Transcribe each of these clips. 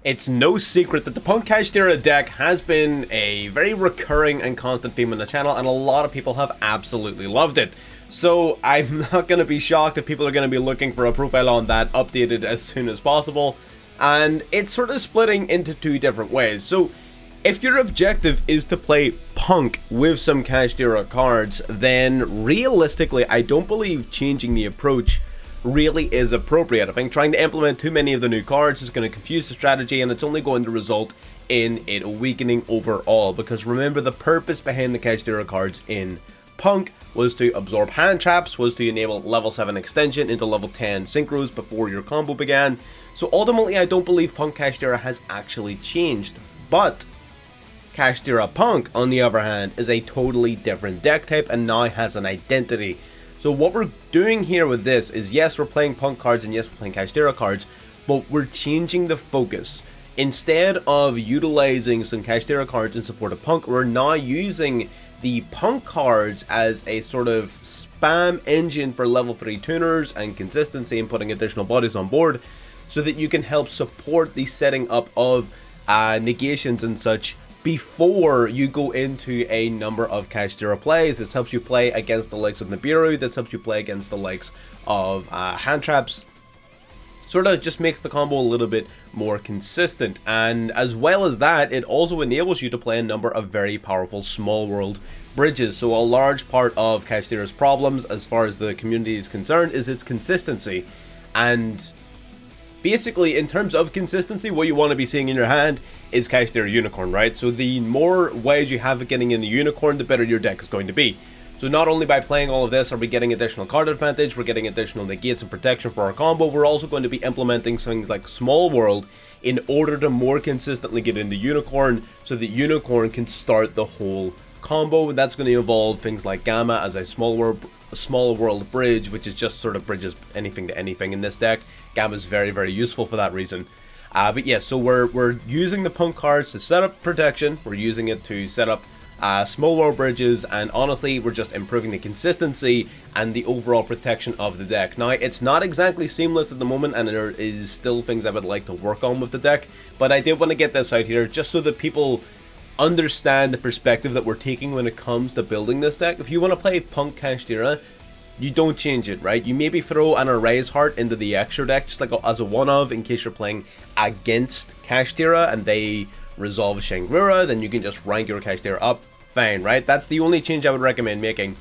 It's no secret that the P.U.N.K Kashtira deck has been a very recurring and constant theme on the channel, and a lot of people have absolutely loved it. So I'm not going to be shocked if people are going to be looking for a profile on that updated as soon as possible. And it's sort of splitting into two different ways. So if your objective is to play P.U.N.K with some Kashtira cards, then realistically I don't believe changing the approach really is appropriate. I think trying to implement too many of the new cards is going to confuse the strategy, and it's only going to result in it weakening overall. Because remember, the purpose behind the Kashtira cards in P.U.N.K was to absorb hand traps, was to enable level 7 extension into level 10 synchros before your combo began. So ultimately I don't believe P.U.N.K Kashtira has actually changed. But Kashtira P.U.N.K, on the other hand, is a totally different deck type and now has an identity. So what we're doing here with this is, yes, we're playing P.U.N.K cards, and yes, we're playing Kashtira cards, but we're changing the focus. Instead of utilizing some Kashtira cards in support of P.U.N.K, we're now using the P.U.N.K cards as a sort of spam engine for level 3 tuners and consistency, and putting additional bodies on board so that you can help support the setting up of negations and such before you go into a number of Kashtira plays. This helps you play against the likes of Nibiru, this helps you play against the likes of hand traps. Sort of just makes the combo a little bit more consistent, and as well as that, it also enables you to play a number of very powerful small world bridges. So a large part of Kashtira's problems as far as the community is concerned is its consistency, and basically, in terms of consistency, what you want to be seeing in your hand is Kashtira Unicorn, right? So the more ways you have of getting in the Unicorn, the better your deck is going to be. So not only by playing all of this are we getting additional card advantage, we're getting additional negates and protection for our combo, we're also going to be implementing things like Small World in order to more consistently get into Unicorn, so that Unicorn can start the whole combo. And that's going to involve things like Gamma as a small world bridge, which is just sort of bridges anything to anything in this deck. Gamma is very, very useful for that reason. But yeah, so we're using the P.U.N.K cards to set up protection, we're using it to set up small world bridges, and honestly we're just improving the consistency and the overall protection of the deck. Now, it's not exactly seamless at the moment, and there is still things I would like to work on with the deck, but I did want to get this out here just so that people understand the perspective that we're taking when it comes to building this deck. If you want to play P.U.N.K Kashtira, you don't change it, right? You maybe throw an Erase Heart into the extra deck just like as a one-of in case you're playing against Kashtira and they resolve Shangri-La, then you can just rank your Kashtira up, fine, right? That's the only change I would recommend making.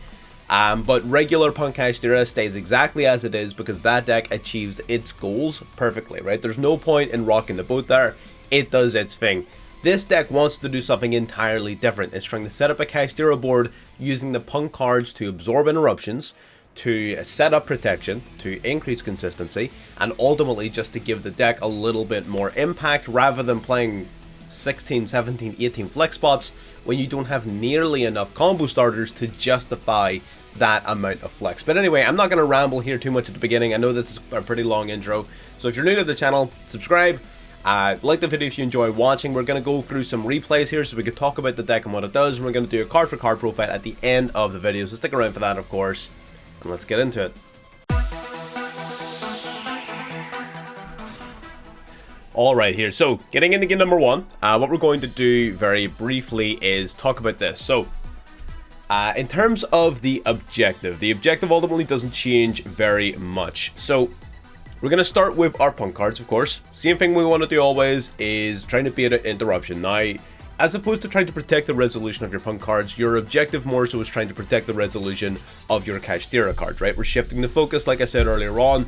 But regular P.U.N.K Kashtira stays exactly as it is because that deck achieves its goals perfectly, right? There's no point in rocking the boat there. It does its thing. This deck wants to do something entirely different. It's trying to set up a Kashtira board using the P.U.N.K cards to absorb interruptions, to set up protection, to increase consistency, and ultimately just to give the deck a little bit more impact rather than playing 16, 17, 18 flex spots when you don't have nearly enough combo starters to justify that amount of flex. But anyway, I'm not going to ramble here too much at the beginning. I know this is a pretty long intro, so if you're new to the channel, subscribe, like the video if you enjoy watching. We're going to go through some replays here so we can talk about the deck and what it does, and we're going to do a card for card profile at the end of the video, so stick around for that, of course, and let's get into it. Alright, here, so getting into game number 1, what we're going to do very briefly is talk about this. So in terms of the objective ultimately doesn't change very much. So we're going to start with our P.U.N.K cards, of course. Same thing we want to do always is trying to beat an interruption. Now, as opposed to trying to protect the resolution of your P.U.N.K cards, your objective more so is trying to protect the resolution of your Kashtira cards, right? We're shifting the focus, like I said earlier on.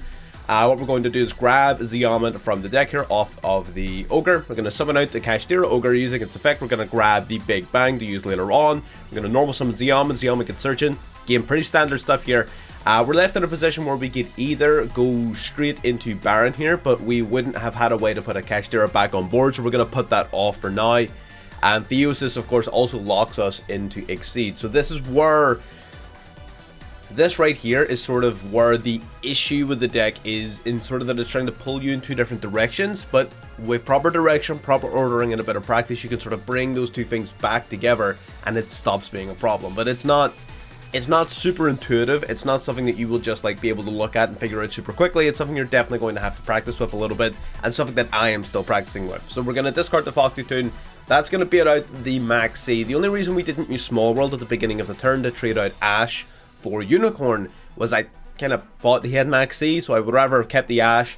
What we're going to do is grab Ziyaman from the deck here off of the Ogre. We're going to summon out the Kashtira Ogre using its effect. We're going to grab the Big Bang to use later on. We're going to normal summon Ziyaman. Ziyaman gets searching. Game, pretty standard stuff here. We're left in a position where we could either go straight into Baron here, but we wouldn't have had a way to put a Kashtira back on board, so we're going to put that off for now. And Theosis, of course, also locks us into Exceed. So this is where... this right here is sort of where the issue with the deck is, in sort of that it's trying to pull you in two different directions, but with proper direction, proper ordering, and a bit of practice, you can sort of bring those two things back together and it stops being a problem. But it's not It's not super intuitive. It's not something that you will just like be able to look at and figure out super quickly. It's something you're definitely going to have to practice with a little bit, and something that I am still practicing with. So we're going to discard the Foxy Toon. That's going to beat out the Max C. The only reason we didn't use Small World at the beginning of the turn to trade out Ash for Unicorn was I kind of thought he had Max C, so I would rather have kept the Ash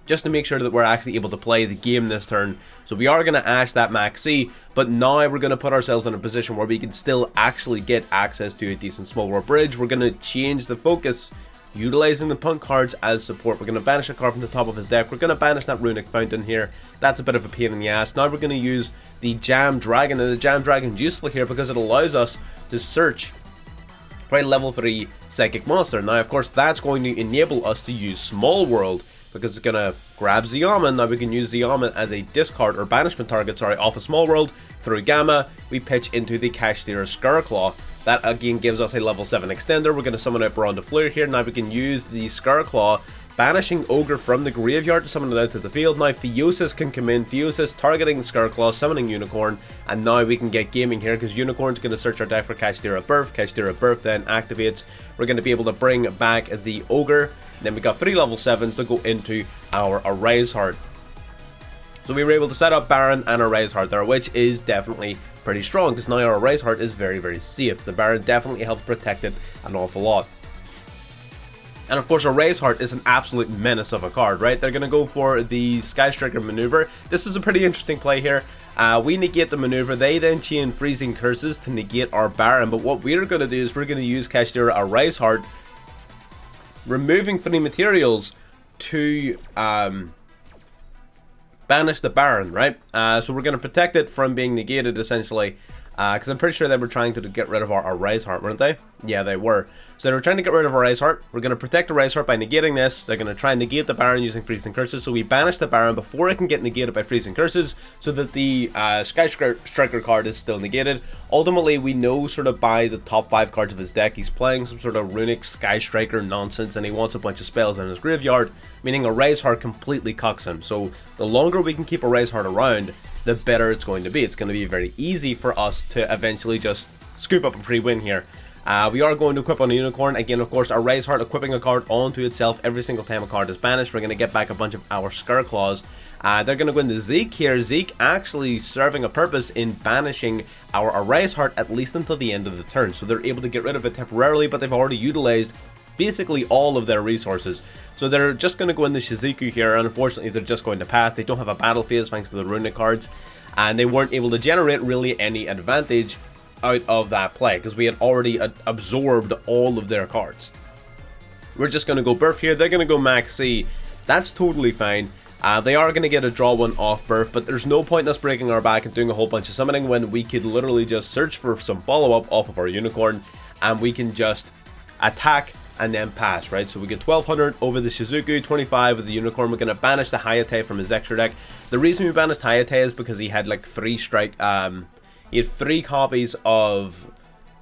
just to make sure that we're actually able to play the game this turn. So we are going to Ash that Max C, but now we're going to put ourselves in a position where we can still actually get access to a decent Small World Bridge. We're going to change the focus, utilizing the P.U.N.K cards as support. We're going to banish a card from the top of his deck. We're going to banish that Runic Fountain here. That's a bit of a pain in the ass. Now we're going to use the Jam Dragon, and the Jam Dragon is useful here because it allows us to search for a level 3 Psychic Monster. Now, of course, that's going to enable us to use Small World, because it's going to grab Ziyaman. Now we can use Ziyaman as a discard or banishment target, off of Small World. Through Gamma, we pitch into the Kashtira Scarclaw. That again gives us a level 7 extender. We're going to summon out Baron de Fleur here. Now we can use the Scarclaw, banishing Ogre from the graveyard to summon it out to the field. Now Theosis can come in. Theosis targeting Scarclaw, summoning Unicorn. And now we can get gaming here, because Unicorn's going to search our deck for Kashtira Birth. Kashtira Birth then activates. We're going to be able to bring back the Ogre. Then we got 3 level 7s to go into our Erase Heart. So we were able to set up Baron and Erase Heart there, which is definitely pretty strong, because now our Erase Heart is very, very safe. The Baron definitely helps protect it an awful lot. And of course, Erase Heart is an absolute menace of a card, right? They're going to go for the Sky Striker maneuver. This is a pretty interesting play here. We negate the maneuver. They then chain Freezing Curses to negate our Baron. But what we're going to do is we're going to use Kashtira Erase Heart, removing 3 materials to banish the Baron, right? So we're going to protect it from being negated, essentially, because I'm pretty sure they were trying to get rid of our Erase Heart, weren't they? Yeah, they were. So they were trying to get rid of Erase Heart. We're going to protect Erase Heart by negating this. They're going to try and negate the Baron using Freezing Curses, so we banish the Baron before it can get negated by Freezing Curses, so that the Sky Striker card is still negated. Ultimately, we know sort of by the top 5 cards of his deck, he's playing some sort of Runic Sky Striker nonsense, and he wants a bunch of spells in his graveyard, meaning Erase Heart completely cucks him. So the longer we can keep Erase Heart around, the better it's going to be. It's going to be very easy for us to eventually just scoop up a free win here. We are going to equip on a Unicorn. Again, of course, Erase Heart equipping a card onto itself every single time a card is banished. We're going to get back a bunch of our Scarclaws. They're going to go into Zeke here. Zeke actually serving a purpose in banishing our Erase Heart at least until the end of the turn. So they're able to get rid of it temporarily, but they've already utilized basically all of their resources. So they're just going to go into Shizuku here, and unfortunately they're just going to pass. They don't have a battle phase thanks to the Runic cards, and they weren't able to generate really any advantage out of that play, because we had already absorbed all of their cards. We're just going to go Birth here. They're going to go Max C. That's totally fine. They are going to get a draw 1 off Birth, but there's no point in us breaking our back and doing a whole bunch of summoning when we could literally just search for some follow-up off of our Unicorn, and we can just attack and then pass, right? So we get 1200 over the Shizuku, 25 with the Unicorn. We're going to banish the Hayate from his extra deck. The reason we banished Hayate is because he had like 3 strike, he had 3 copies of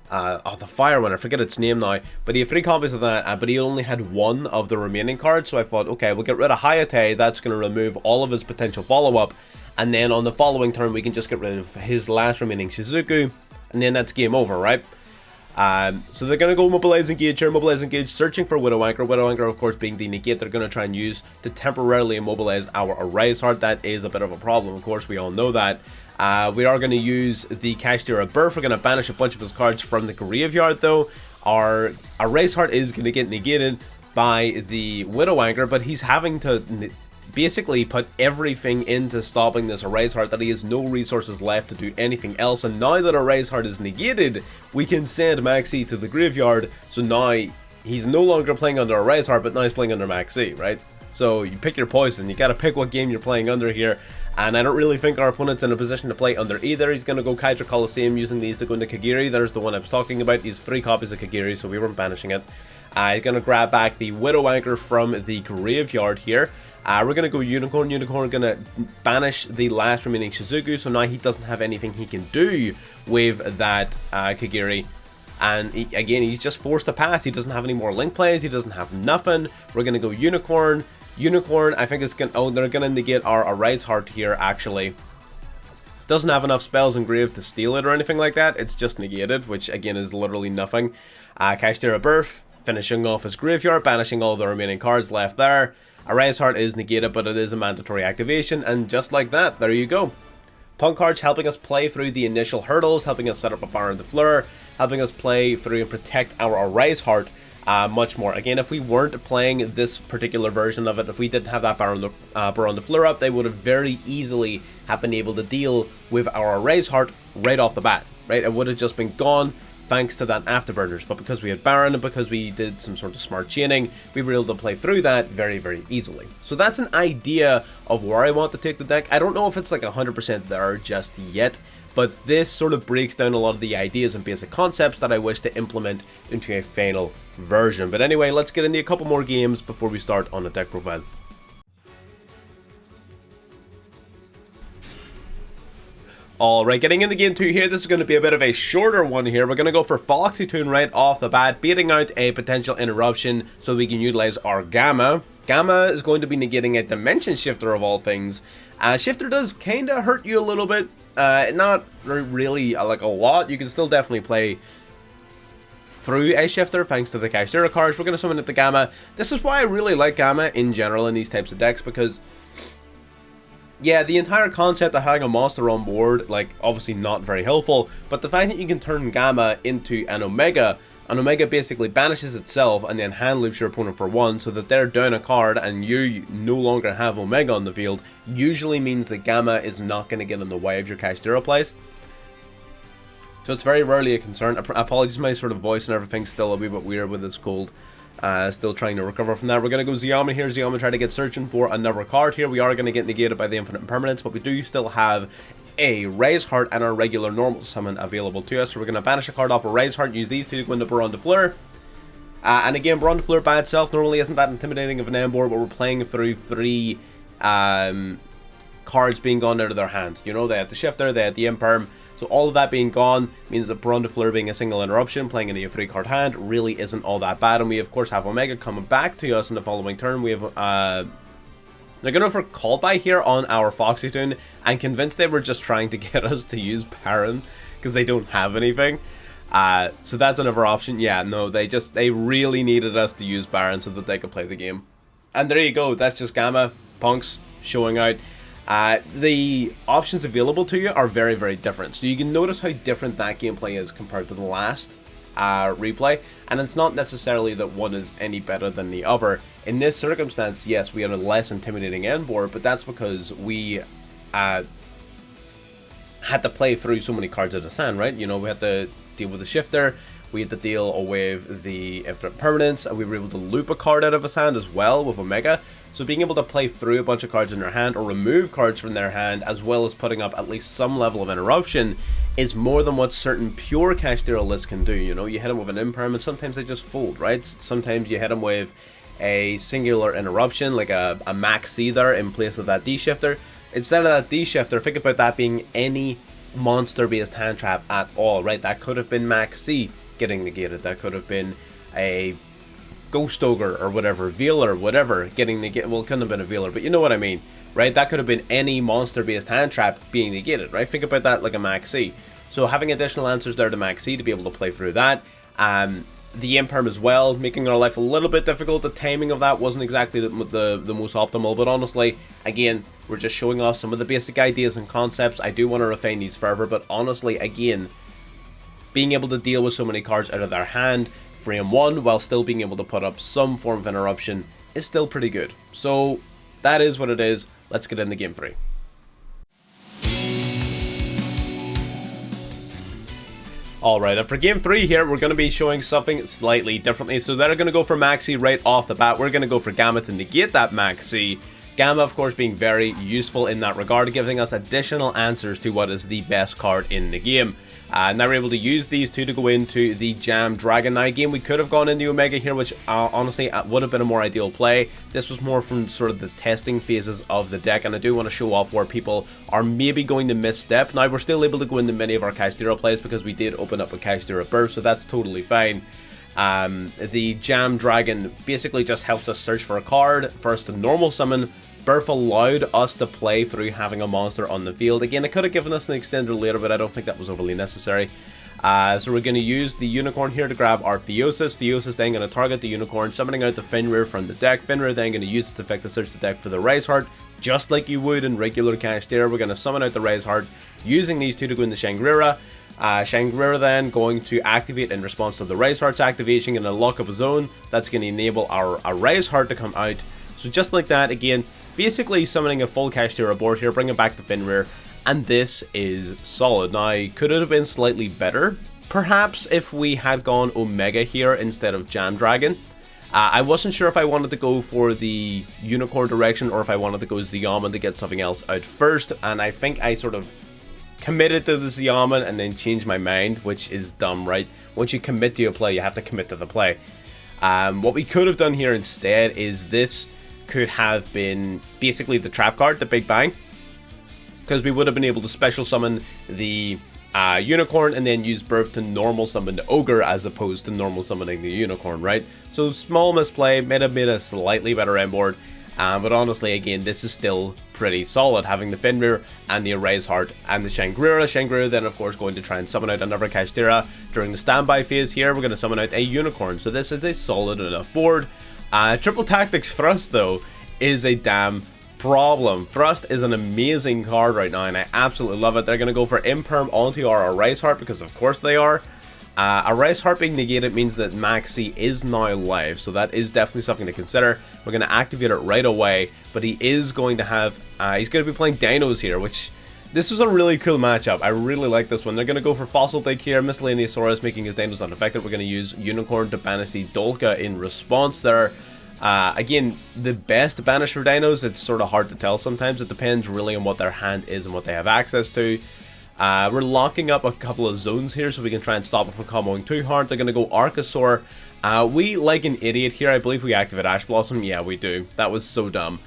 the Fire one, I forget its name now, but he had 3 copies of that, but he only had 1 of the remaining cards. So I thought, okay, we'll get rid of Hayate. That's going to remove all of his potential follow-up, and then on the following turn we can just get rid of his last remaining Shizuku, and then that's game over, right? So they're going to go Mobilize Engage here. Mobilize Engage, searching for Widow Anchor. Widow Anchor, of course, being the negate they're going to try and use to temporarily immobilize our Erase Heart. That is a bit of a problem, of course, we all know that. We are going to use the Kashtira Birth. We're going to banish a bunch of his cards from the graveyard, though. Our Erase Heart is going to get negated by the Widow Anchor, but he's having to basically put everything into stopping this Erase Heart, that he has no resources left to do anything else. And now that Erase Heart is negated, we can send Maxi to the graveyard. So now he's no longer playing under Erase Heart, but now he's playing under Maxi, right? So you pick your poison. You got to pick what game you're playing under here. And I don't really think our opponent's in a position to play under either. He's going to go Kaija Coliseum, using these to go into Kagiri. There's the one I was talking about. These 3 copies of Kagiri, so we weren't banishing it. He's going to grab back the Widow Anchor from the graveyard here. We're going to go Unicorn. Unicorn going to banish the last remaining Shizuku, so now he doesn't have anything he can do with that Kagiri. And again, he's just forced to pass. He doesn't have any more link plays. He doesn't have nothing. We're going to go Unicorn. Unicorn, I think it's going to... Oh, they're going to negate our Erase Heart here, actually. Doesn't have enough spells engraved to steal it or anything like that. It's just negated, which again is literally nothing. Kashtira Birth, finishing off his graveyard, banishing all the remaining cards left there. A Rise Heart is negated, but it is a mandatory activation, and just like that, there you go. Punk cards helping us play through the initial hurdles, helping us set up a Baron de Fleur, helping us play through and protect our Rise Heart much more. Again, if we weren't playing this particular version of it, if we didn't have that Baron de Fleur up, they would have very easily have been able to deal with our Rise Heart right off the bat, right? It would have just been gone thanks to that Afterburners, but because we had Baron and because we did some sort of smart chaining, we were able to play through that very, very easily. So that's an idea of where I want to take the deck. I don't know if it's like 100% there just yet, but this sort of breaks down a lot of the ideas and basic concepts that I wish to implement into a final version. But anyway, let's get into a couple more games before we start on the deck profile. Alright, getting into game 2 here, this is going to be a bit of a shorter one here. We're going to go for Foxy Tune right off the bat, baiting out a potential interruption so we can utilize our Gamma. Gamma is going to be negating a Dimension Shifter of all things. Shifter does kind of hurt you a little bit, not really like a lot. You can still definitely play through a Shifter thanks to the Kashtira cards. We're going to summon it to Gamma. This is why I really like Gamma in general in these types of decks, because yeah, the entire concept of having a monster on board, like, obviously not very helpful, but the fact that you can turn Gamma into an Omega basically banishes itself and then hand loops your opponent for 1, so that they're down a card and you no longer have Omega on the field, usually means that Gamma is not going to get in the way of your Kashtira plays. So it's very rarely a concern. Apologies, my sort of voice and everything's still a wee bit weird with this cold. Still trying to recover from that. We're going to go Ziyama here. Ziyama try to get searching for another card here. We are going to get negated by the Infinite Impermanence, but we do still have a Rise Heart and our regular normal summon available to us. So we're going to banish a card off a Rise Heart, use these two to go into Baron de Fleur. And again, Baron de Fleur by itself normally isn't that intimidating of an end board, but we're playing through 3 cards being gone out of their hand. You know, they had the Shifter, they had the Imperm. So all of that being gone means that Baron de Fleur being a single interruption, playing into a 3-card hand, really isn't all that bad. And we, of course, have Omega coming back to us in the following turn. We have, they're going for Call By here on our Foxy Tune. I'm convinced they were just trying to get us to use Baron, because they don't have anything. So that's another option. Yeah, no, they really needed us to use Baron so that they could play the game. And there you go, that's just Gamma, Punks, showing out. The options available to you are very, very different. So you can notice how different that gameplay is compared to the last replay. And it's not necessarily that one is any better than the other. In this circumstance, yes, we had a less intimidating end board, but that's because we had to play through so many cards at a time, right? You know, we had to deal with the Shifter, we had to deal with the Infinite Permanence, and we were able to loop a card out of his hand as well with Omega. So being able to play through a bunch of cards in their hand or remove cards from their hand, as well as putting up at least some level of interruption, is more than what certain pure Kashtira lists can do. You know, you hit them with an Imperm and sometimes they just fold, right? Sometimes you hit them with a singular interruption, like a Max C there in place of that D-Shifter. Instead of that D-Shifter, think about that being any monster-based hand trap at all, right? That could have been Max C getting negated. That could have been a Ghost Ogre or whatever, Veeler, whatever, getting negated. Well, it couldn't have been a Veeler, but you know what I mean, right? That could have been any monster-based hand trap being negated, right? Think about that like a Max C. So having additional answers there to Max C to be able to play through that. The Imperm as well, making our life a little bit difficult. The timing of that wasn't exactly the most optimal, but honestly, again, we're just showing off some of the basic ideas and concepts. I do want to refine these further, but honestly, again, being able to deal with so many cards out of their hand, frame 1, while still being able to put up some form of interruption is still pretty good. So that is what it is. Let's get into game 3. Alright, and for game 3 here, we're going to be showing something slightly differently. So they're going to go for Maxi right off the bat. We're going to go for Gamma to negate that Maxi. Gamma, of course, being very useful in that regard, giving us additional answers to what is the best card in the game. Now we're able to use these two to go into the Jam Dragon Knight game. We could have gone into Omega here, which honestly would have been a more ideal play. This was more from sort of the testing phases of the deck, and I do want to show off where people are maybe going to misstep. Now we're still able to go into many of our Kashtira plays because we did open up a Kashtira Birth, so that's totally fine. The Jam Dragon basically just helps us search for a card, first to normal summon Burf allowed us to play through having a monster on the field. Again, it could have given us an extender later, but I don't think that was overly necessary. So we're going to use the Unicorn here to grab our Theosis. Theosis then going to target the Unicorn, summoning out the Fenrir from the deck. Fenrir then going to use its effect to search the deck for the Rise Heart, just like you would in regular Kashtira. We're going to summon out the Rise Heart, using these two to go into Shangri-La. Shangri-La then going to activate in response to the Rise Heart's activation and lock up a zone. That's going to enable our Rise Heart to come out. So just like that, again, basically summoning a full Kashtira board here, bringing back the Fenrir. And this is solid. Now, could it have been slightly better? Perhaps if we had gone Omega here instead of Jam Dragon. I wasn't sure if I wanted to go for the Unicorn direction or if I wanted to go Xiamen to get something else out first. And I think I sort of committed to the Xiamen and then changed my mind, which is dumb, right? Once you commit to a play, you have to commit to the play. What we could have done here instead is this could have been basically the trap card, the Big Bang. Because we would have been able to special summon the Unicorn and then use Burf to normal summon the Ogre as opposed to normal summoning the Unicorn, right? So small misplay, may have made a slightly better end board, but honestly, again, this is still pretty solid, having the Fenrir and the Rise Heart and the Shangri-La. Shangri-La then, of course, going to try and summon out another Kashtira. During the standby phase here, we're going to summon out a Unicorn, so this is a solid enough board. Triple Tactics Thrust, though, is a damn problem. Thrust is an amazing card right now, and I absolutely love it. They're going to go for Imperm onto our Rise Heart, because of course they are. A Rise Heart being negated means that Max C is now live, so that is definitely something to consider. We're going to activate it right away, but he is going to have, he's going to be playing Dinos here, which, this was a really cool matchup. I really like this one. They're going to go for Fossil Dig here, Miscellaneousaurus making his Dinos unaffected. We're going to use Unicorn to banish the Dolka in response there. Again, the best banish for dinos, it's sort of hard to tell sometimes. It depends really on what their hand is and what they have access to. We're locking up a couple of zones here so we can try and stop it from comboing too hard. They're going to go Archosaur. We, like an idiot here, I believe we activate Ash Blossom. Yeah, we do. That was so dumb.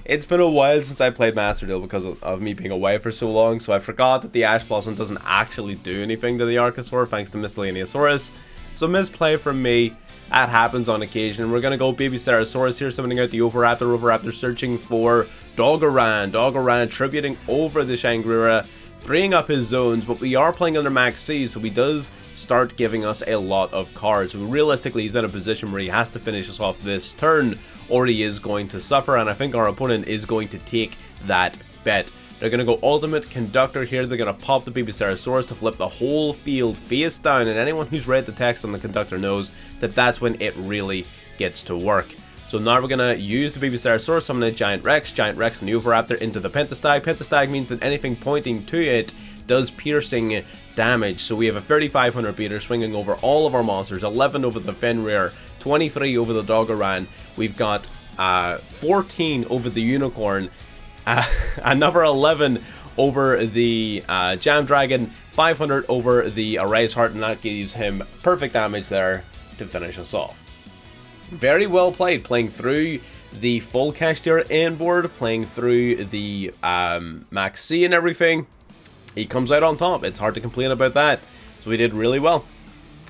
It's been a while since I played Master Duel because of me being away for so long, so I forgot that the Ash Blossom doesn't actually do anything to the Archosaur thanks to Miscellaneousaurus. So misplay from me. That happens on occasion. We're going to go Baby Stegosaurus here, summoning out the Oviraptor. Oviraptor searching for Doggoran. Doggoran tributing over the Shangri-La, freeing up his zones, but we are playing under Max C, so he does start giving us a lot of cards. So realistically, he's in a position where he has to finish us off this turn, or he is going to suffer, and I think our opponent is going to take that bet. They're going to go Ultimate Conductor here. They're going to pop the Baby Stegosaurus to flip the whole field face down. And anyone who's read the text on the Conductor knows that that's when it really gets to work. So now we're going to use the Baby Stegosaurus, summon a Giant Rex and the Oviraptor into the Pentastag. Pentastag means that anything pointing to it does piercing damage. So we have a 3500 meter swinging over all of our monsters, 11 over the Fenrir, 23 over the Doggoran. We've got 14 over the Unicorn. Another 11 over the Jam Dragon, 500 over the Rise Heart, and that gives him perfect damage there to finish us off. Very well played, playing through the full Kashtira end board, playing through the Max C and everything. He comes out on top. It's hard to complain about that. So we did really well.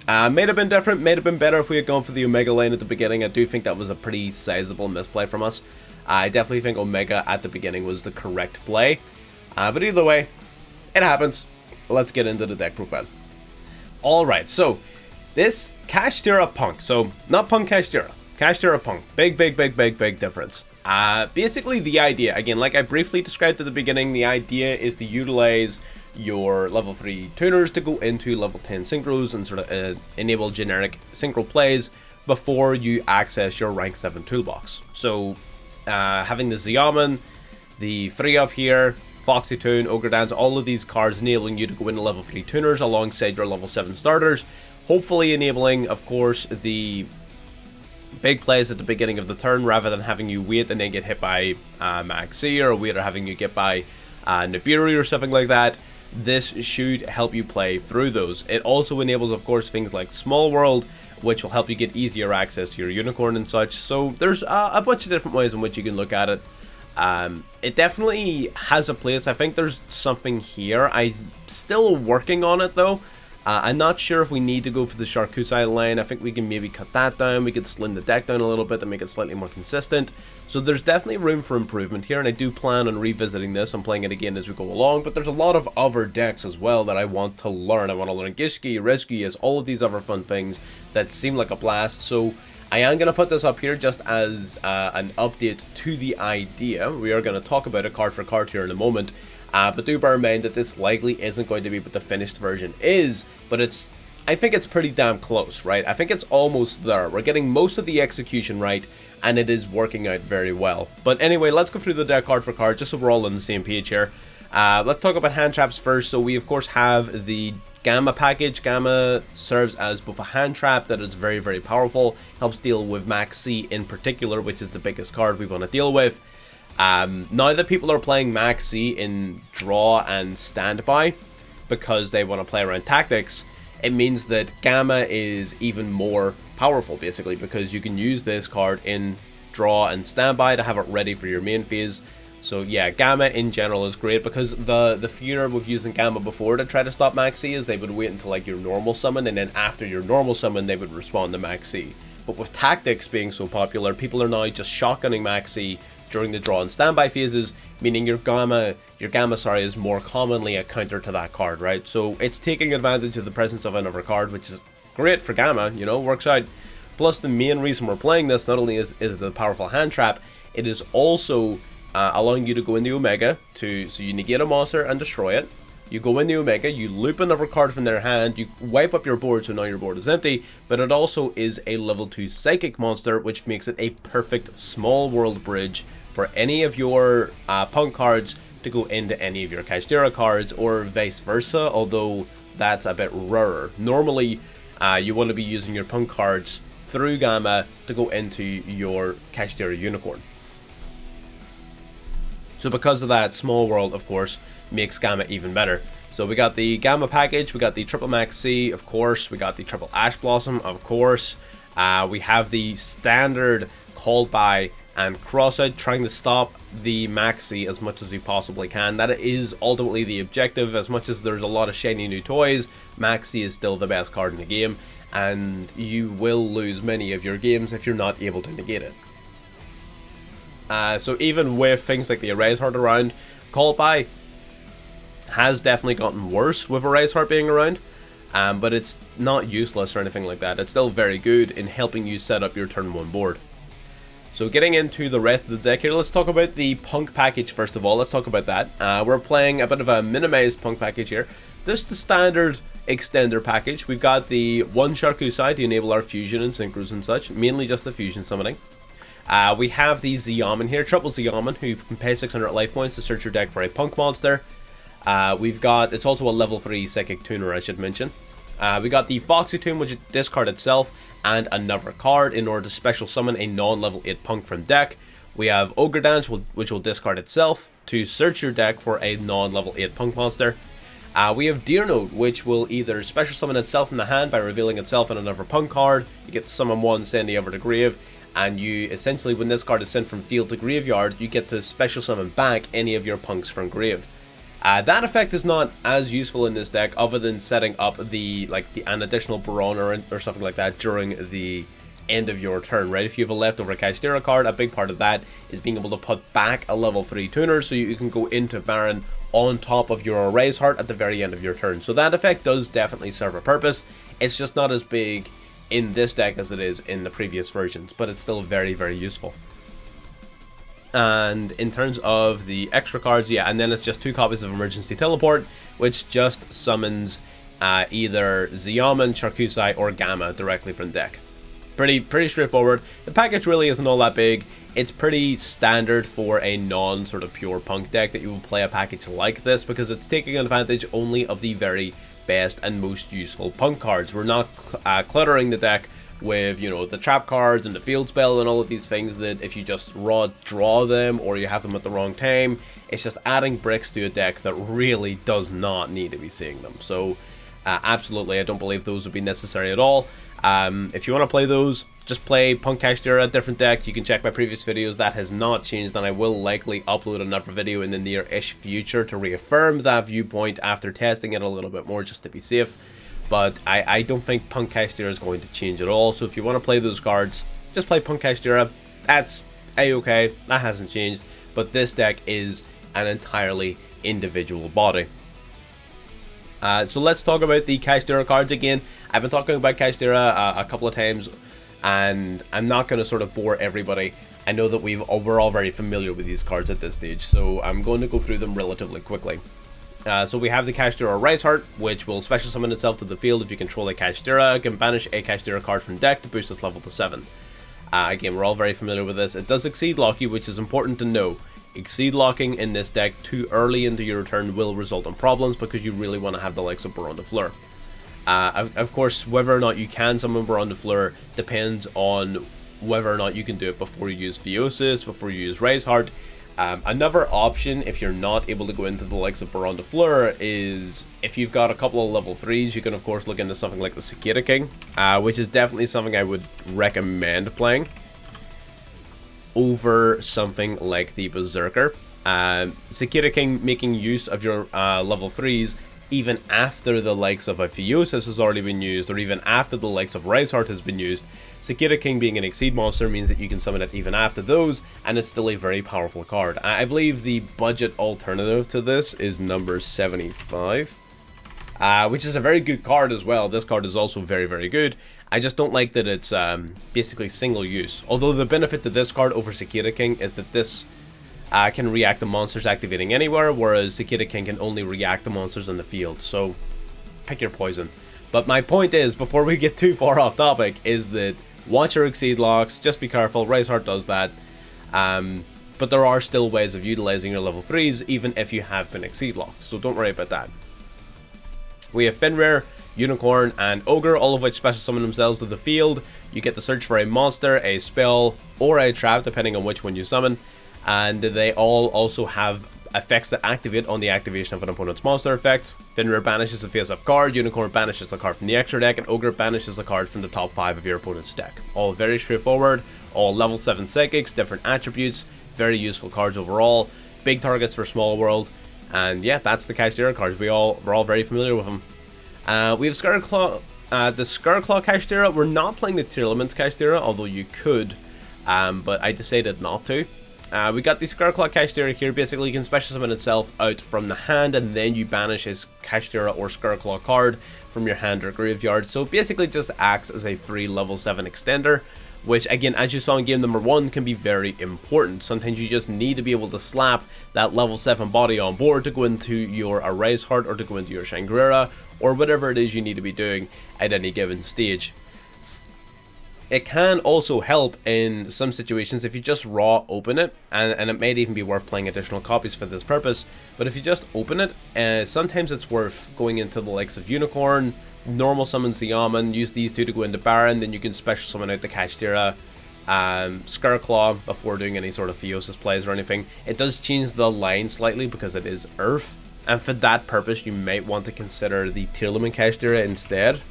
May have been different, may have been better if we had gone for the Omega lane at the beginning. I do think that was a pretty sizable misplay from us. I definitely think Omega at the beginning was the correct play. But either way, it happens. Let's get into the deck profile. Alright, so this Kashtira Punk. So, not Punk Kashtira. Kashtira Punk. Big difference. Basically, the idea, again, like I briefly described at the beginning, the idea is to utilize your level 3 tuners to go into level 10 synchros and sort of enable generic synchro plays before you access your rank 7 toolbox. So, having the Xiamen, the 3 of here, Foxy Toon, Ogre Dance, all of these cards enabling you to go into level 3 tuners alongside your level 7 starters, hopefully enabling, of course, the big plays at the beginning of the turn rather than having you wait and then get hit by Max C, or wait or having you get by Nibiru or something like that. This should help you play through those. It also enables, of course, things like Small World, which will help you get easier access to your Unicorn and such. So there's a bunch of different ways in which you can look at it. It definitely has a place. I think there's something here. I'm still working on it though. I'm not sure if we need to go for the Charcuterie line. I think we can maybe cut that down. We could slim the deck down a little bit to make it slightly more consistent. So there's definitely room for improvement here, and I do plan on revisiting this and playing it again as we go along. But there's a lot of other decks as well that I want to learn. I want to learn Gishki, Reski, all of these other fun things that seem like a blast. So I am going to put this up here just as an update to the idea. We are going to talk about it card for card here in a moment. But do bear in mind that this likely isn't going to be what the finished version is, but I think it's pretty damn close, right? I think it's almost there. We're getting most of the execution right, and it is working out very well. But anyway, let's go through the deck card for card, just so we're all on the same page here. Let's talk about hand traps first. So we, of course, have the Gamma package. Gamma serves as both a hand trap that is very, very powerful, helps deal with Max C in particular, which is the biggest card we want to deal with. Now that people are playing Max C in draw and standby because they want to play around tactics, it means that Gamma is even more powerful, basically, because you can use this card in draw and standby to have it ready for your main phase. So yeah, Gamma in general is great, because the fear with using Gamma before to try to stop Max C is they would wait until like your normal summon, and then after your normal summon they would respond to Max C. But with tactics being so popular, people are now just shotgunning Max C during the draw and standby phases, meaning your Gamma is more commonly a counter to that card, right? So it's taking advantage of the presence of another card, which is great for Gamma, you know, works out. Plus, the main reason we're playing this not only is the powerful hand trap, it is also allowing you to go into Omega so you negate a monster and destroy it. You go into Omega, you loop another card from their hand, you wipe up your board so now your board is empty, but it also is a level 2 psychic monster, which makes it a perfect small world bridge for any of your P.U.N.K cards to go into any of your Kashtira cards, or vice versa, although that's a bit rarer. Normally, you want to be using your P.U.N.K cards through Gamma to go into your Kashtira Unicorn. So because of that, Small World, of course, makes Gamma even better. So we got the Gamma package, we got the triple Max C, of course, we got the triple Ash Blossom, of course. We have the standard Called By and Crossout, trying to stop the Max C as much as we possibly can. That is ultimately the objective. As much as there's a lot of shiny new toys, Max C is still the best card in the game, and you will lose many of your games if you're not able to negate it. So even with things like the Erase Heart around, Called By has definitely gotten worse with Erase Heart being around, but it's not useless or anything like that. It's still very good in helping you set up your turn 1 board. So getting into the rest of the deck here, let's talk about the P.U.N.K package first of all. Let's talk about that. We're playing a bit of a minimized P.U.N.K package here. This is the standard extender package. We've got the 1 Charcuterie to enable our fusion and synchros and such, mainly just the fusion summoning. We have the Xiamen here, triple Xiamen, who can pay 600 life points to search your deck for a P.U.N.K monster. It's also a level 3 psychic tuner, I should mention. We got the Foxy Tomb, which discard itself and another card in order to special summon a non-level 8 P.U.N.K from deck. We have Ogre Dance, which will discard itself to search your deck for a non-level 8 P.U.N.K monster. We have Deer Note, which will either special summon itself from the hand by revealing itself in another P.U.N.K card. You get to summon one, send the other to grave, and you essentially, when this card is sent from field to graveyard, you get to special summon back any of your P.U.N.Ks from grave. That effect is not as useful in this deck, other than setting up an additional Baron or something like that during the end of your turn, right? If you have a leftover Kashtira card, a big part of that is being able to put back a level 3 tuner so you can go into Baron on top of your Erase Heart at the very end of your turn. So that effect does definitely serve a purpose. It's just not as big in this deck as it is in the previous versions, but it's still very, very useful. And in terms of the extra cards, yeah, and then it's just 2 copies of Emergency Teleport, which just summons either Xiamen, Charcuterie, or Gamma directly from deck. Pretty straightforward. The package really isn't all that big. It's pretty standard for a non-sort of pure P.U.N.K deck that you will play a package like this, because it's taking advantage only of the very best and most useful P.U.N.K cards. We're not cluttering the deck with, you know, the trap cards and the field spell and all of these things that if you just raw draw them or you have them at the wrong time, it's just adding bricks to a deck that really does not need to be seeing them. So absolutely, I don't believe those would be necessary at all. If you want to play those, just play P.U.N.K Kashtira, a different deck. You can check my previous videos. That has not changed, and I will likely upload another video in the near-ish future to reaffirm that viewpoint after testing it a little bit more, just to be safe. but I don't think P.U.N.K Kashtira is going to change at all. So if you want to play those cards, just play P.U.N.K Kashtira. That's a-okay, that hasn't changed, but this deck is an entirely individual body. So let's talk about the Kashtira cards again. I've been talking about Kashtira a couple of times, and I'm not going to sort of bore everybody. I know that we're all very familiar with these cards at this stage, so I'm going to go through them relatively quickly. So we have the Kashtira Rise Heart, which will special summon itself to the field if you control a Kashtira. It can banish a Kashtira card from deck to boost its level to 7. Again, we're all very familiar with this. It does Exceed Lock you, which is important to know. Exceed locking in this deck too early into your turn will result in problems because you really want to have the likes of Baronne de Fleur. Of course, whether or not you can summon Baronne de Fleur depends on whether or not you can do it before you use Theosis, before you use Rise Heart. Another option, if you're not able to go into the likes of Baronne de Fleur, is if you've got a couple of level 3s, you can of course look into something like the Cicada King, which is definitely something I would recommend playing over something like the Berserker. Cicada King making use of your level 3s even after the likes of a Theosis has already been used, or even after the likes of Rise Heart has been used. Cicada King being an Exceed monster means that you can summon it even after those, and it's still a very powerful card. I believe the budget alternative to this is number 75, which is a very good card as well. This card is also very, very good. I just don't like that it's basically single use. Although the benefit to this card over Cicada King is that this can react to monsters activating anywhere, whereas Cicada King can only react to monsters in the field. So pick your poison. But my point is, before we get too far off topic, is that watch your Exceed locks. Just be careful. Rise Heart does that. But there are still ways of utilizing your level 3s, even if you have been Exceed locked. So don't worry about that. We have Fenrir, Unicorn, and Ogre, all of which special summon themselves to the field. You get to search for a monster, a spell, or a trap, depending on which one you summon. And they all also have effects that activate on the activation of an opponent's monster effect. Fenrir banishes a face-up card, Unicorn banishes a card from the extra deck, and Ogre banishes a card from the top 5 of your opponent's deck. All very straightforward, all level 7 psychics, different attributes, very useful cards overall, big targets for Small World, and yeah, that's the Kashtira cards. We're all very familiar with them. We have Scarclaw, the Scarclaw Kashtira. We're not playing the Tearlaments Kashtira, although you could, but I decided not to. We got the Scarclaw Kashtira here. Basically, you can special summon itself out from the hand, and then you banish his Kashtira or Scarclaw card from your hand or graveyard. So basically just acts as a free level 7 extender, which again, as you saw in game number 1, can be very important. Sometimes you just need to be able to slap that level 7 body on board to go into your Rise Heart or to go into your Shangri-La, or whatever it is you need to be doing at any given stage. It can also help in some situations if you just raw open it, and it might even be worth playing additional copies for this purpose, but if you just open it, sometimes it's worth going into the likes of Unicorn, normal summons the Yaman, use these two to go into Baron, then you can special summon out the Kashtira, Scarclaw before doing any sort of Theosis plays or anything. It does change the line slightly because it is Earth, and for that purpose you might want to consider the Tearlaments Kashtira instead.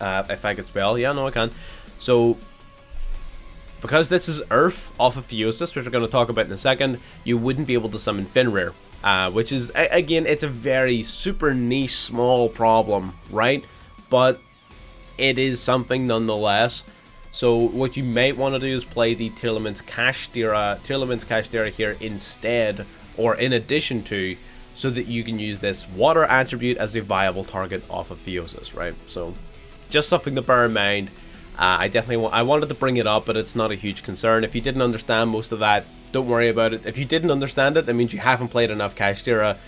If I could spell, yeah, no I can. So, because this is Earth off of Theosis, which we're going to talk about in a second, you wouldn't be able to summon Fenrir, which is, again, it's a very super niche, small problem, right? But it is something nonetheless. So what you might want to do is play the Tearlaments Kashtira here instead, or in addition to, so that you can use this water attribute as a viable target off of Theosis, right? So just something to bear in mind. I wanted to bring it up, but it's not a huge concern. If you didn't understand most of that, don't worry about it. If you didn't understand it, that means you haven't played enough Kashtira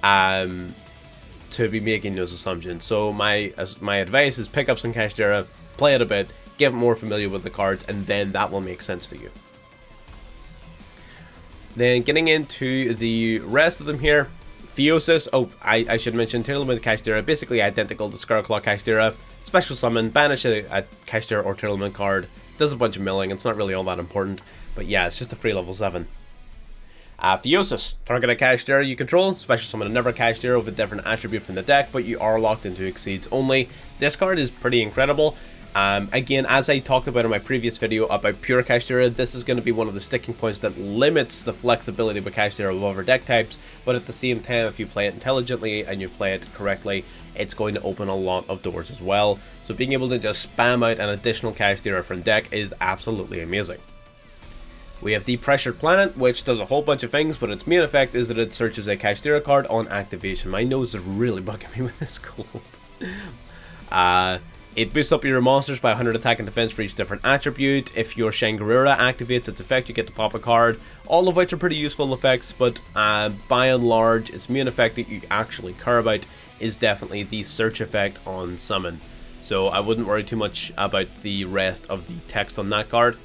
to be making those assumptions. So my advice is pick up some Kashtira, play it a bit, get more familiar with the cards, and then that will make sense to you. Then getting into the rest of them here, Theosis. Oh, I should mention Tearlaments Kashtira, basically identical to Scarclaw Kashtira. Special summon, banish a Kashtira or Tearlaments card. Does a bunch of milling, it's not really all that important. But yeah, it's just a free level 7. Theosis. Target a Kashtira you control. Special summon another Kashtira with a different attribute from the deck, but you are locked into Exceeds only. This card is pretty incredible. Again, as I talked about in my previous video about pure Kashtira, this is going to be one of the sticking points that limits the flexibility with Kashtira of other deck types, but at the same time, if you play it intelligently and you play it correctly, it's going to open a lot of doors as well. So being able to just spam out an additional Kashtira from deck is absolutely amazing. We have the Pressured Planet, which does a whole bunch of things, but its main effect is that it searches a Kashtira card on activation. My nose is really bugging me with this cold. It boosts up your monsters by 100 attack and defense for each different attribute. If your Shangri-La activates its effect, you get to pop a card. All of which are pretty useful effects, but by and large, its main effect that you actually care about is definitely the search effect on summon. So I wouldn't worry too much about the rest of the text on that card.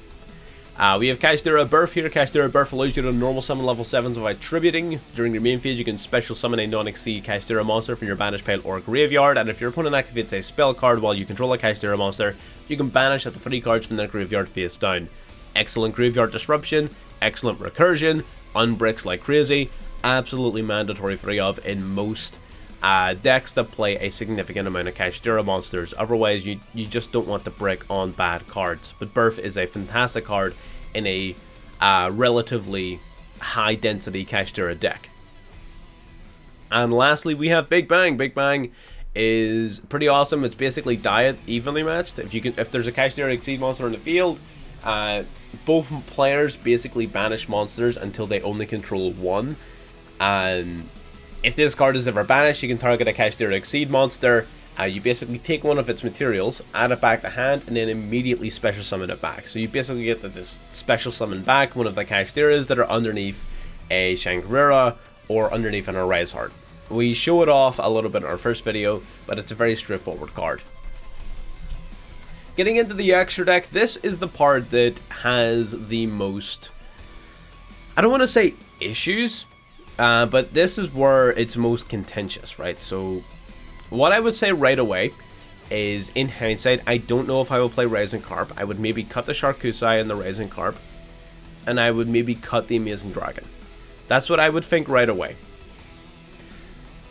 We have Kashtira Birth here. Kashtira Birth allows you to normal summon level 7s without tributing. During your main phase, you can special summon a non-exceed Kashtira monster from your banish pile or graveyard, and if your opponent activates a spell card while you control a Kashtira monster, you can banish up to 3 cards from their graveyard face down. Excellent graveyard disruption, excellent recursion, unbricks like crazy, absolutely mandatory 3 of in most decks that play a significant amount of Kashtira monsters. Otherwise, you just don't want to brick on bad cards. But Birth is a fantastic card in a relatively high density Kashtira deck. And lastly, we have Big Bang. Big Bang is pretty awesome. It's basically diet evenly matched. If there's a Kashtira Exceed monster in the field, both players basically banish monsters until they only control one. And if this card is ever banished, you can target a Kashtira Exceed monster. You basically take one of its materials, add it back to hand, and then immediately special summon it back. So you basically get to just special summon back one of the Kashtiras that are underneath a Shangri-La or underneath an Arise Heart. We show it off a little bit in our first video, but it's a very straightforward card. Getting into the extra deck, this is the part that has the most, I don't want to say issues, but this is where it's most contentious, right? So what I would say right away is, in hindsight, I don't know if I will play Rising Carp. I would maybe cut the Sharkusai and the Rising Carp, and I would maybe cut the Amazing Dragon. That's what I would think right away.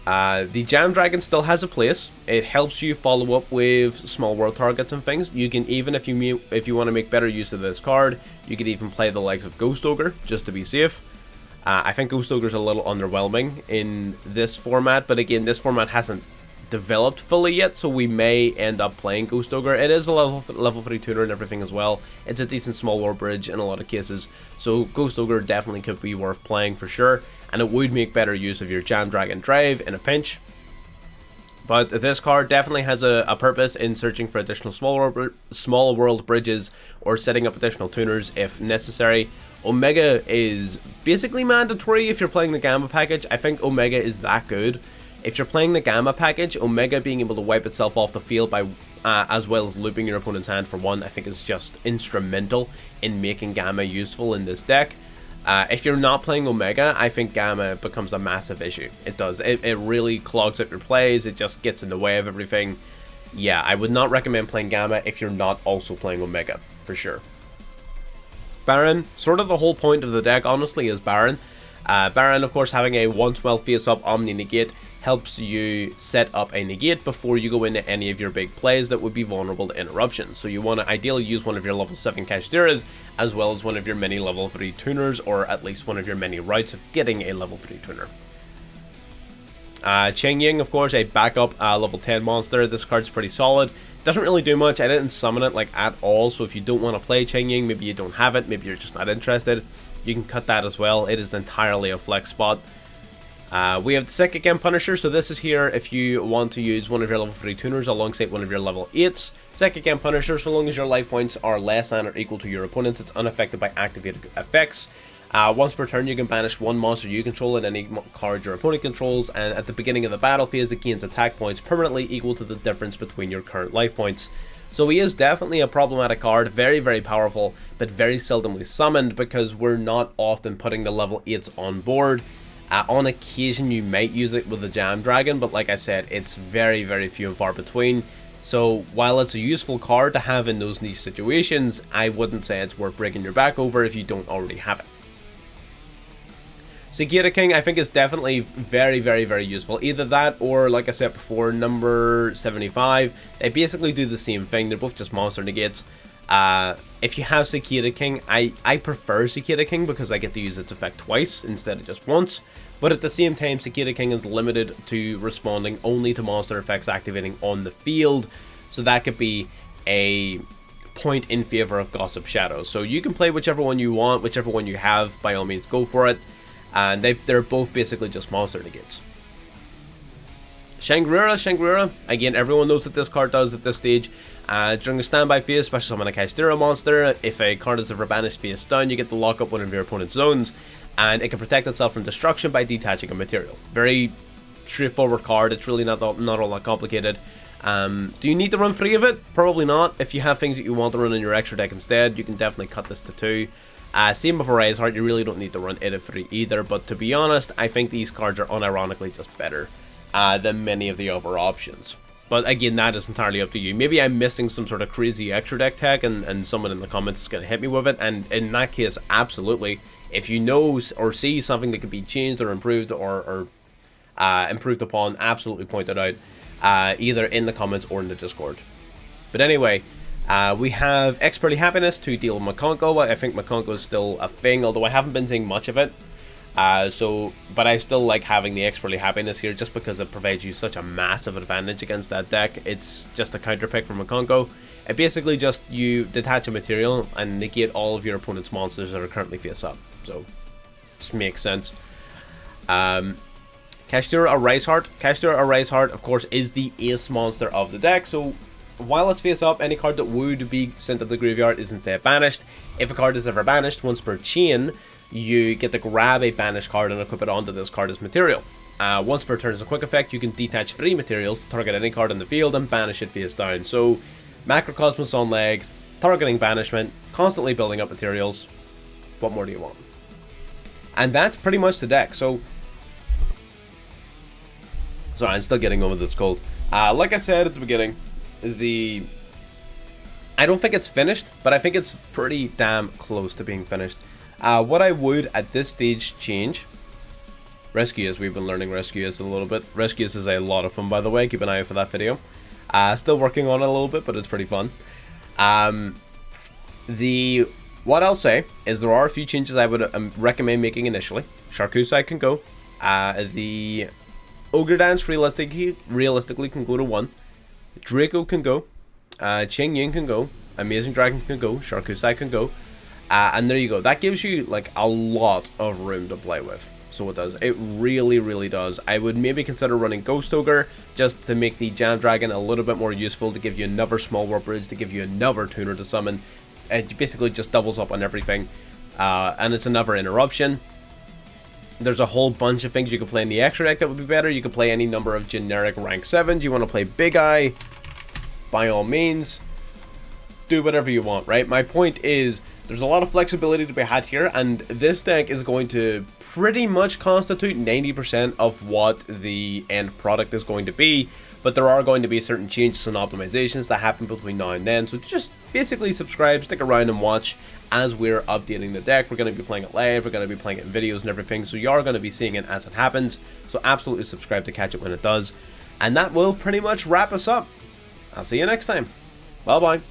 The Jam Dragon still has a place. It helps you follow up with small world targets and things. You can even, if you want to make better use of this card, you could even play the likes of Ghost Ogre, just to be safe. I think Ghost Ogre is a little underwhelming in this format, but again, this format hasn't developed fully yet, so we may end up playing Ghost Ogre. It is a level 3 tuner and everything as well. It's a decent small world bridge in a lot of cases, so Ghost Ogre definitely could be worth playing for sure, and it would make better use of your Jam Dragon Drive in a pinch. But this card definitely has a purpose in searching for additional small world bridges or setting up additional tuners if necessary. Omega is basically mandatory if you're playing the Gamma package. I think Omega is that good. If you're playing the Gamma package, Omega being able to wipe itself off the field by as well as looping your opponent's hand for one, I think is just instrumental in making Gamma useful in this deck. If you're not playing Omega, I think Gamma becomes a massive issue. It does. It really clogs up your plays. It just gets in the way of everything. Yeah, I would not recommend playing Gamma if you're not also playing Omega, for sure. Baron, sort of the whole point of the deck, honestly, is Baron. Baron, of course, having a once well face-up Omni Negate helps you set up a negate before you go into any of your big plays that would be vulnerable to interruption. So you want to ideally use one of your level 7 Kashtiras as well as one of your many level 3 tuners, or at least one of your many routes of getting a level 3 tuner. Cheng Ying, of course, a backup level 10 monster. This card's pretty solid. Doesn't really do much. I didn't summon it like at all, so if you don't want to play Cheng Ying, maybe you don't have it, maybe you're just not interested, you can cut that as well. It is entirely a flex spot. We have the Psychic M Punisher, so this is here if you want to use one of your level 3 tuners alongside one of your level 8s. Psychic M Punisher, so long as your life points are less than or equal to your opponent's, it's unaffected by activated effects. Once per turn, you can banish one monster you control and any card your opponent controls, and at the beginning of the battle phase, it gains attack points permanently equal to the difference between your current life points. So he is definitely a problematic card, very, very powerful, but very seldomly summoned because we're not often putting the level 8s on board. On occasion, you might use it with the Jam Dragon, but like I said, it's very, very few and far between. So while it's a useful card to have in those niche situations, I wouldn't say it's worth breaking your back over if you don't already have it. Sekira King, I think, is definitely very, very, very useful. Either that or, like I said before, number 75. They basically do the same thing. They're both just monster negates. If you have Sekira King, I prefer Sekira King because I get to use its effect twice instead of just once. But at the same time, Sekira King is limited to responding only to monster effects activating on the field. So that could be a point in favor of Gossip Shadow. So you can play whichever one you want, whichever one you have, by all means go for it. And they're both basically just monster negates. Shangri-La, again, everyone knows what this card does at this stage. During a standby phase, especially summon a Kashtira monster, if a card is ever banished face down, you get to lock up one of your opponent's zones, and it can protect itself from destruction by detaching a material. Very straightforward card, it's really not all that complicated. Do you need to run 3 of it? Probably not. If you have things that you want to run in your extra deck instead, you can definitely cut this to 2. Same with Rise Heart, you really don't need to run it at 3 either, but to be honest, I think these cards are unironically just better than many of the other options. But again, that is entirely up to you. Maybe I'm missing some sort of crazy extra deck tech, and someone in the comments is going to hit me with it, and in that case, absolutely. If you know or see something that could be changed or improved or improved upon, absolutely point it out, either in the comments or in the Discord. But anyway, we have Expertly Happiness to deal with P.U.N.K. I think P.U.N.K is still a thing, although I haven't been seeing much of it. But I still like having the Expertly Happiness here just because it provides you such a massive advantage against that deck. It's just a counter pick from P.U.N.K. It basically just, you detach a material and negate all of your opponent's monsters that are currently face up. So, this makes sense. Kashtira, a Rise Heart. Kashtira, a Rise Heart, of course, is the ace monster of the deck. So, while it's face up, any card that would be sent to the graveyard is instead banished. If a card is ever banished, once per chain, you get to grab a banished card and equip it onto this card as material. Once per turn as a quick effect, you can detach 3 materials to target any card in the field and banish it face down. So, Macrocosmos on legs, targeting banishment, constantly building up materials. What more do you want? And that's pretty much the deck. So, sorry, I'm still getting over this cold. Like I said at the beginning, I don't think it's finished, but I think it's pretty damn close to being finished. What I would at this stage change, Rescuers, we've been learning Rescuers a little bit. Rescuers is a lot of fun, by the way, keep an eye out for that video. Still working on it a little bit, but it's pretty fun. What I'll say is there are a few changes I would recommend making initially. Sharkusai can go. The Ogre Dance realistically can go to 1. Draco can go. Ching Ying can go. Amazing Dragon can go. Sharkusai can go. And there you go. That gives you like a lot of room to play with. So it does. It really, really does. I would maybe consider running Ghost Ogre just to make the Jam Dragon a little bit more useful, to give you another small warp bridge, to give you another tuner to summon. It basically just doubles up on everything. And it's another interruption. There's a whole bunch of things you can play in the extra deck that would be better. You can play any number of generic rank 7s. You want to play Big Eye, by all means, do whatever you want, right? My point is, there's a lot of flexibility to be had here, and this deck is going to pretty much constitute 90% of what the end product is going to be, but there are going to be certain changes and optimizations that happen between now and then, so just basically subscribe, stick around and watch as we're updating the deck. We're going to be playing it live, we're going to be playing it in videos and everything, so you are going to be seeing it as it happens, so absolutely subscribe to catch it when it does. And that will pretty much wrap us up. I'll see you next time. Bye bye.